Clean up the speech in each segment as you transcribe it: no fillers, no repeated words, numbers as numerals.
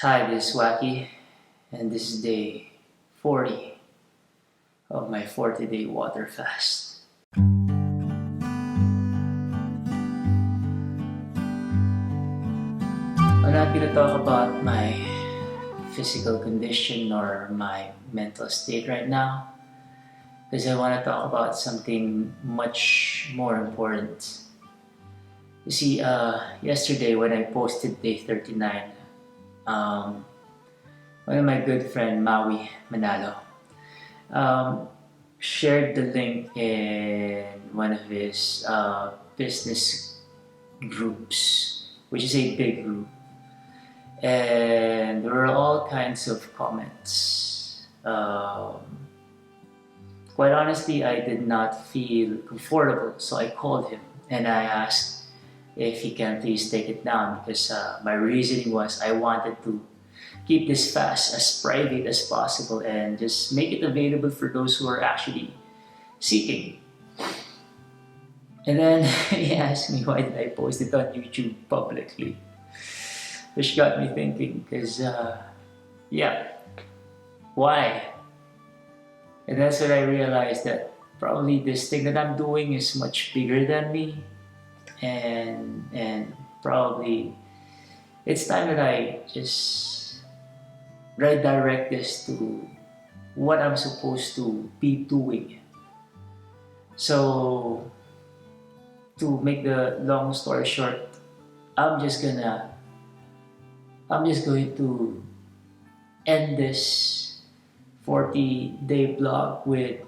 Hi, this is Wacky, and this is day 40 of my 40-day water fast. I'm not gonna talk about my physical condition or my mental state right now, because I want to talk about something much more important. You see, yesterday when I posted day 39, um, one of my good friend, Maui Manalo, um, shared the link in one of his business groups, which is a big group, and there were all kinds of comments. Quite honestly, I did not feel comfortable, so I called him and I asked if he can please take it down because my reasoning was I wanted to keep this fast as private as possible and just make it available for those who are actually seeking. And then he asked me why did I post it on YouTube publicly, which got me thinking because, yeah, why? And that's when I realized that probably this thing that I'm doing is much bigger than me, and probably it's time that I just redirect this to what I'm supposed to be doing. So to make the long story short, I'm just gonna I'm just going to end this 40-day blog with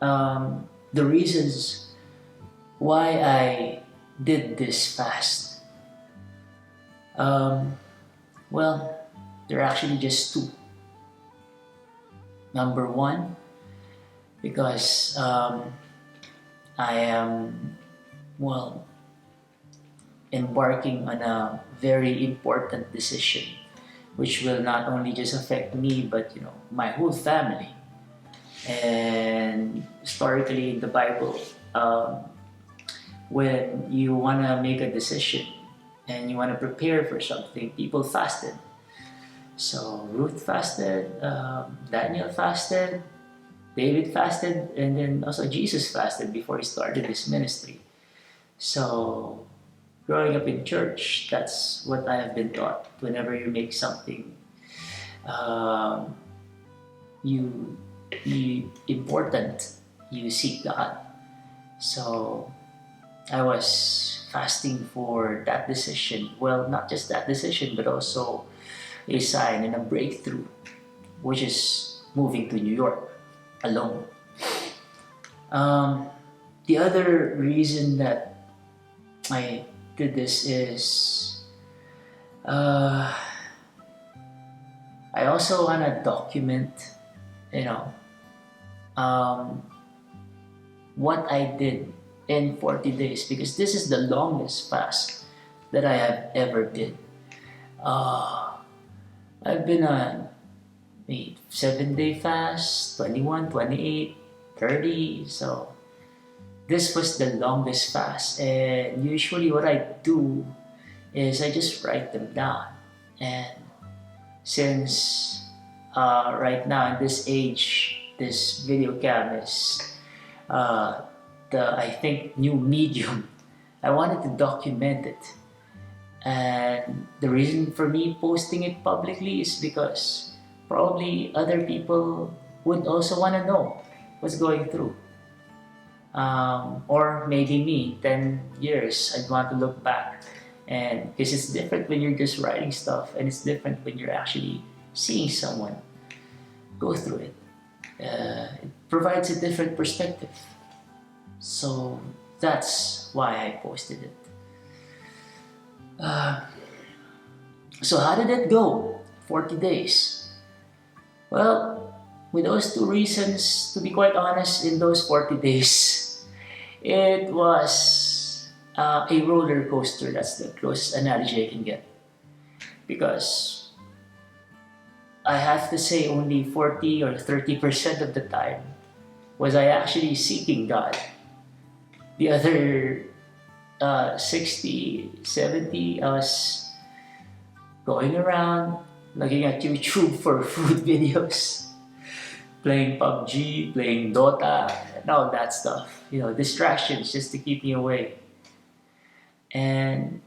the reasons why I did this fast. Um, well, there are actually just two. Number one, because I am, well, embarking on a very important decision, which will not only just affect me, but my whole family. And historically in the Bible, when you want to make a decision and you want to prepare for something, people fasted. So Ruth fasted, Daniel fasted, David fasted, and then also Jesus fasted before he started his ministry. So growing up in church, that's what I have been taught. Whenever you make something, um, you, you important, you seek God. So I was fasting for that decision. Well, not just that decision, but also a sign and a breakthrough, which is moving to New York alone. Um, the other reason that I did this is uh, I also want to document, you know, um, what I did in 40 days because this is the longest fast that I have ever did. Uh, I've been on a 7-day fast, 21, 28, 30. So this was the longest fast. And usually what I do is I just write them down. And since right now in this age, this video cam is uh, the, I think, new medium. I wanted to document it. And the reason for me posting it publicly is because probably other people would also want to know what's going through. Or maybe me, 10 years, I'd want to look back. And because it's different when you're just writing stuff, and it's different when you're actually seeing someone go through it. It provides a different perspective. So that's why I posted it. Uh, so how did it go? 40 days. Well, with those two reasons, to be quite honest, in those 40 days, it was a roller coaster. That's the closest analogy I can get. Because I have to say only 40 or 30% of the time was I actually seeking God. The other 60, 70, I was going around, looking at YouTube for food videos, playing PUBG, playing Dota, and all that stuff. Distractions just to keep me away. And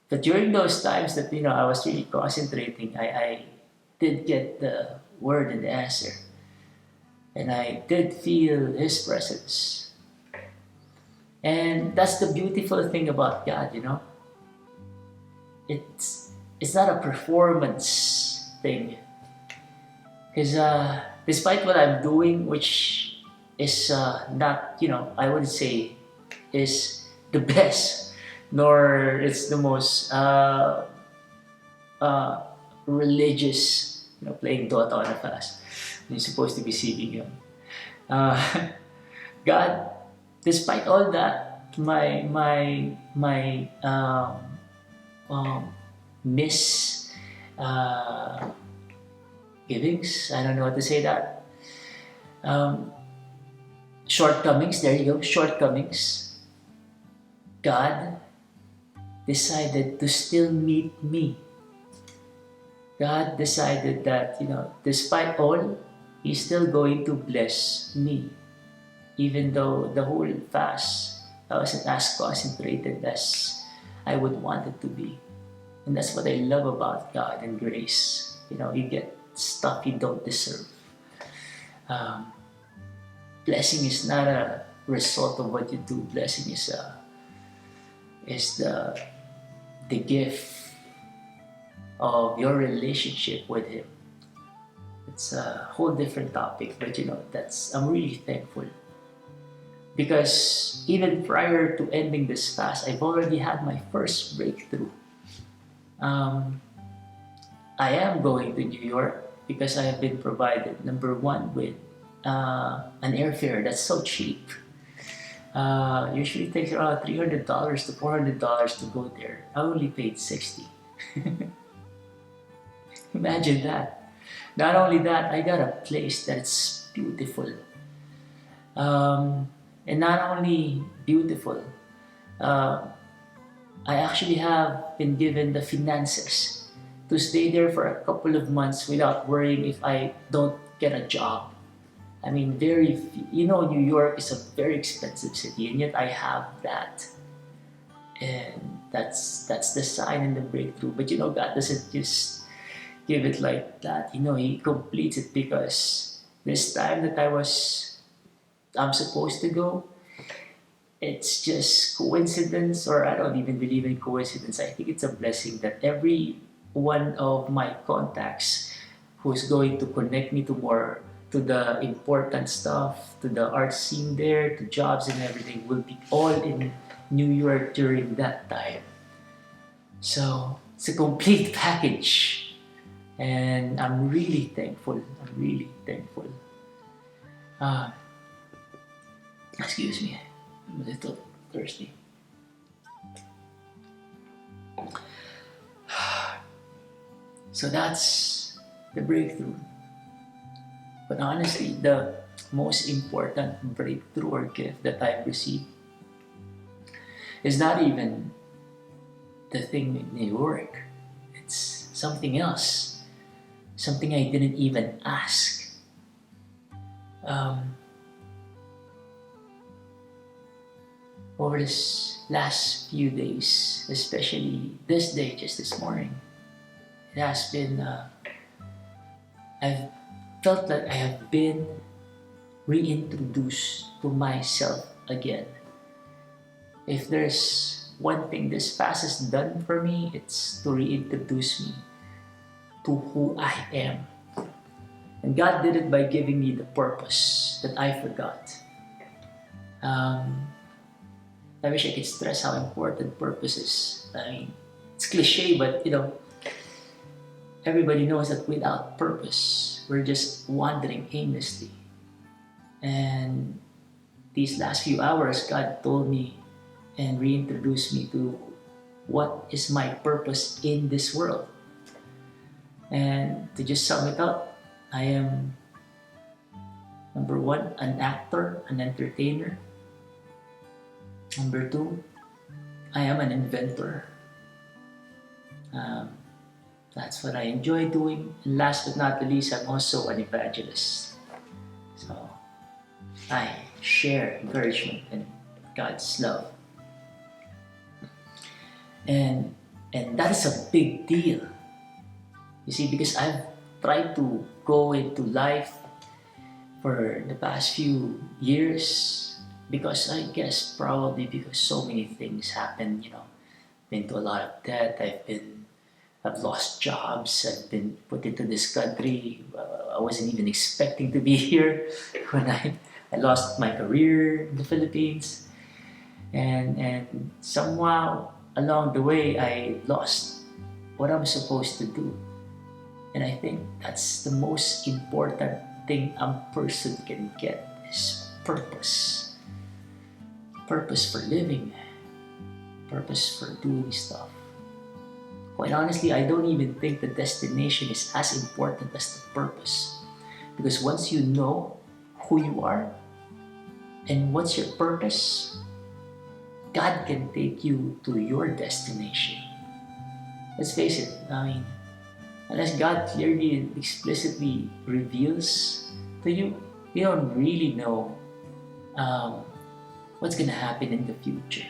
but during those times that I was really concentrating, I did get the word and the answer, and I did feel His presence. And that's the beautiful thing about God. It's not a performance thing, because despite what I'm doing, which is not, I wouldn't say is the best, nor it's the most religious, playing Dota on a fast. You're supposed to be seeking Him. God, despite all that, my miss givings, I don't know how to say that. Shortcomings, there you go, shortcomings. God decided to still meet me. God decided that, despite all, He's still going to bless me. Even though the whole fast, I wasn't as concentrated as I would want it to be. And that's what I love about God and grace. You get stuff you don't deserve. Blessing is not a result of what you do. Blessing is the gift of your relationship with Him. It's a whole different topic, but I'm really thankful. Because even prior to ending this fast, I've already had my first breakthrough. I am going to New York because I have been provided, number one, with an airfare that's so cheap. Usually takes around $300 to $400 to go there. I only paid $60. Imagine that. Not only that, I got a place that's beautiful. And not only beautiful, I actually have been given the finances to stay there for a couple of months without worrying if I don't get a job. I mean, New York is a very expensive city, and yet I have that. And that's the sign and the breakthrough. But God doesn't just give it like that. He completes it, because this time that I'm supposed to go, it's just coincidence, or I don't even believe in coincidence. I think it's a blessing that every one of my contacts who's going to connect me to the important stuff, to the art scene there, to jobs and everything, will be all in New York during that time. So it's a complete package, and I'm really thankful. Excuse me, I'm a little thirsty. So that's the breakthrough. But honestly, the most important breakthrough or gift that I've received is not even the thing in New York. It's something else. Something I didn't even ask. Over this last few days, especially this day, just this morning, it has been, I've felt like I have been reintroduced to myself again. If there's one thing this fast has done for me, it's to reintroduce me to who I am. And God did it by giving me the purpose that I forgot. I wish I could stress how important purpose is. I mean, it's cliche, but everybody knows that without purpose, we're just wandering aimlessly. And these last few hours, God told me and reintroduced me to what is my purpose in this world. And to just sum it up, I am, number one, an actor, an entertainer. Number two, I am an inventor. That's what I enjoy doing. And last but not the least, I'm also an evangelist. So I share encouragement and God's love. And that is a big deal. You see, because I've tried to go into life for the past few years, because I guess probably because so many things happened, been to a lot of debt, I've lost jobs, I've been put into this country. I wasn't even expecting to be here when I lost my career in the Philippines. And somehow along the way I lost what I'm supposed to do. And I think that's the most important thing a person can get is purpose. Purpose for living. Purpose for doing stuff. Quite honestly, I don't even think the destination is as important as the purpose. Because once you know who you are and what's your purpose, God can take you to your destination. Let's face it, unless God clearly and explicitly reveals to you, you don't really know what's going to happen in the future.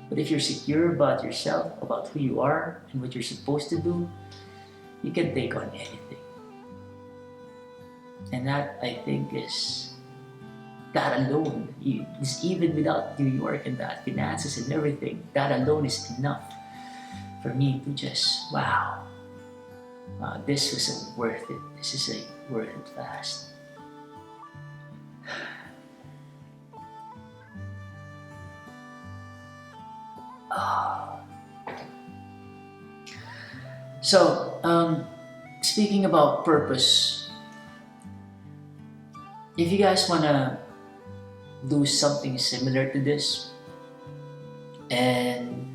But if you're secure about yourself, about who you are and what you're supposed to do, you can take on anything. And that, I think, is that alone, is even without New York and that finances and everything, that alone is enough for me to just, wow, this was worth it. This is a worth it fast. So, speaking about purpose, if you guys want to do something similar to this, and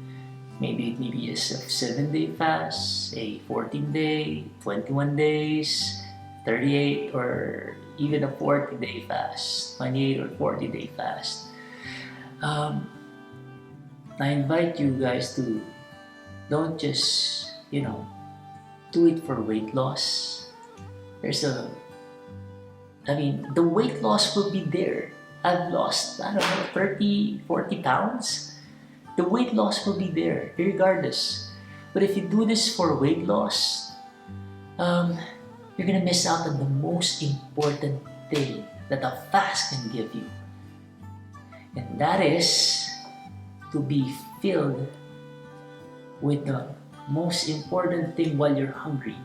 maybe it's a 7-day fast, a 14-day, 21 days, 38, or even a 40-day fast, 28 or 40-day fast. I invite you guys to don't just, do it for weight loss. The weight loss will be there. I've lost, 30, 40 pounds. The weight loss will be there, regardless. But if you do this for weight loss, you're gonna miss out on the most important thing that a fast can give you. And that is to be filled with the most important thing while you're hungry,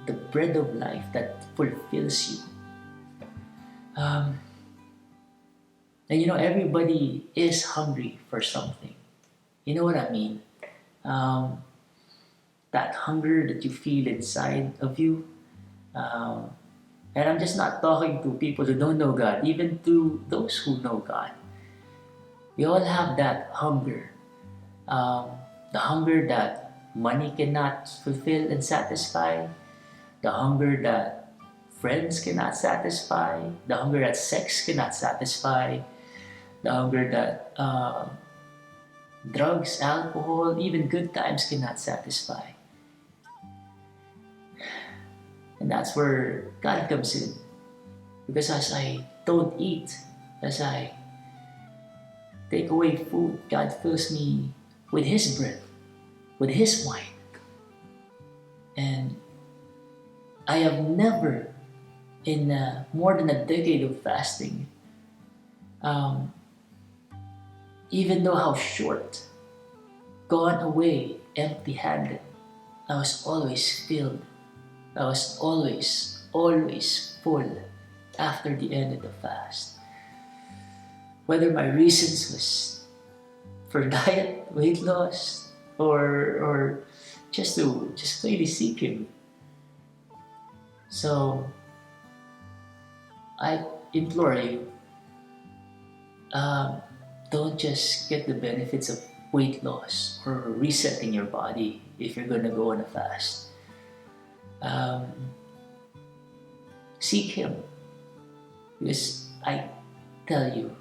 the bread of life that fulfills you. And everybody is hungry for something. You know what I mean? That hunger that you feel inside of you. And I'm just not talking to people who don't know God, even to those who know God. We all have that hunger. The hunger that money cannot fulfill and satisfy. The hunger that friends cannot satisfy. The hunger that sex cannot satisfy. The hunger that drugs, alcohol, even good times cannot satisfy. And that's where God comes in. Because as I don't eat, as I take away food, God fills me with His bread, with His wine. And I have never, in more than a decade of fasting, even though how short, gone away empty-handed, I was always filled. I was always full after the end of the fast. Whether my reasons was for diet, weight loss, or just to really seek Him. So I implore you, don't just get the benefits of weight loss or resetting your body if you're gonna go on a fast. Seek Him, because I tell you,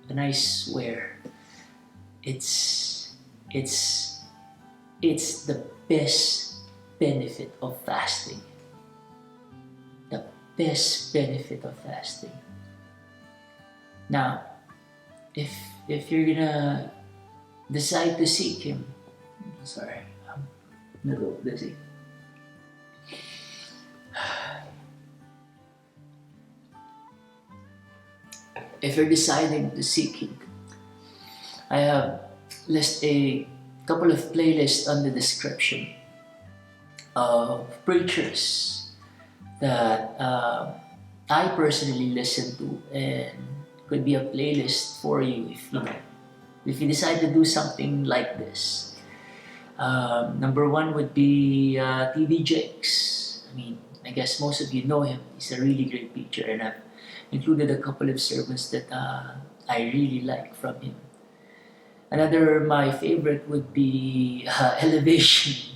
and I swear, it's the best benefit of fasting. The best benefit of fasting. Now, if you're gonna decide to seek Him, sorry, I'm a little busy. If you're deciding to seek Him, I have list a couple of playlists on the description of preachers that I personally listen to, and could be a playlist for you if you decide to do something like this. Number one would be T.D. Jakes. I mean, I guess most of you know him. He's a really great preacher, and I've included a couple of sermons that I really like from him. Another, my favorite would be Elevation,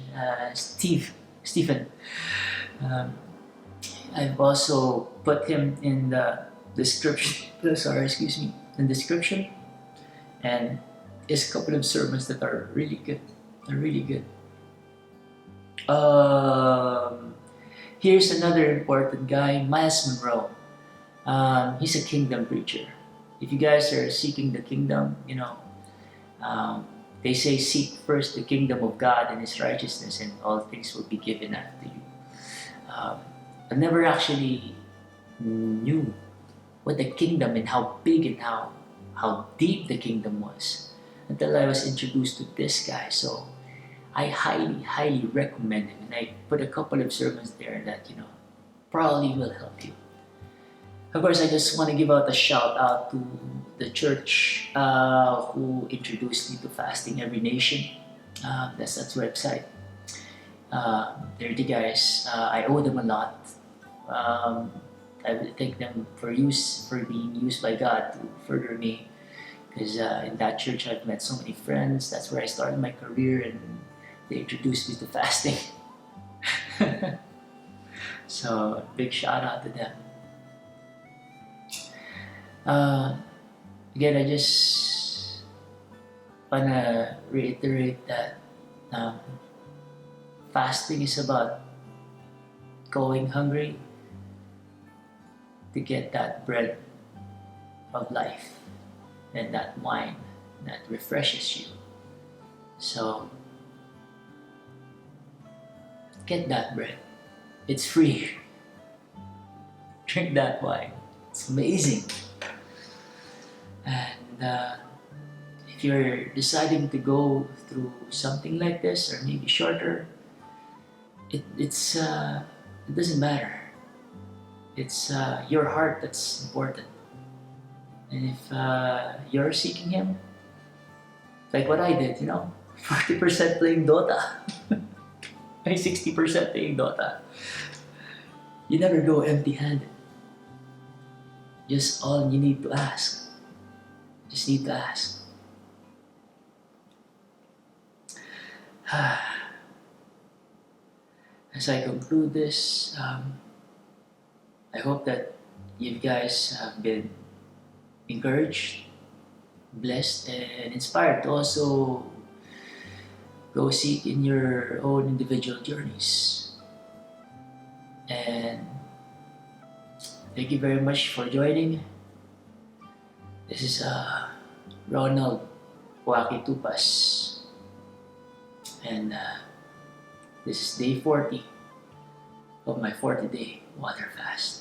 Stephen. I've also put him in the description, in description, and his couple of sermons that are really good. They're really good. Here's another important guy, Myles Munroe. He's a kingdom preacher. If you guys are seeking the kingdom, they say seek first the kingdom of God and His righteousness, and all things will be given unto you. I never actually knew what the kingdom and how big and how deep the kingdom was until I was introduced to this guy. So I highly recommend him, and I put a couple of sermons there that probably will help you. Of course, I just want to give out a shout out to the church who introduced me to Fasting Every Nation. That's that website. They're the guys. I owe them a lot. I will thank them for being used by God to further me, because in that church I've met so many friends. That's where I started my career, and they introduced me to fasting. So big shout out to them. Again, I just wanna reiterate that fasting is about going hungry to get that bread of life and that wine that refreshes you. So get that bread. It's free. Drink that wine. It's amazing. And if you're deciding to go through something like this, or maybe shorter, it doesn't matter. It's your heart that's important. And if you're seeking Him, like what I did, 40% playing Dota, 60% playing Dota. You never go empty-handed. Just all you need to ask. Just need to ask. As I conclude this, I hope that you guys have been encouraged, blessed, and inspired to also go seek in your own individual journeys. And thank you very much for joining. This is Ronald Waki Tupas, and this is day 40 of my 40-day water fast.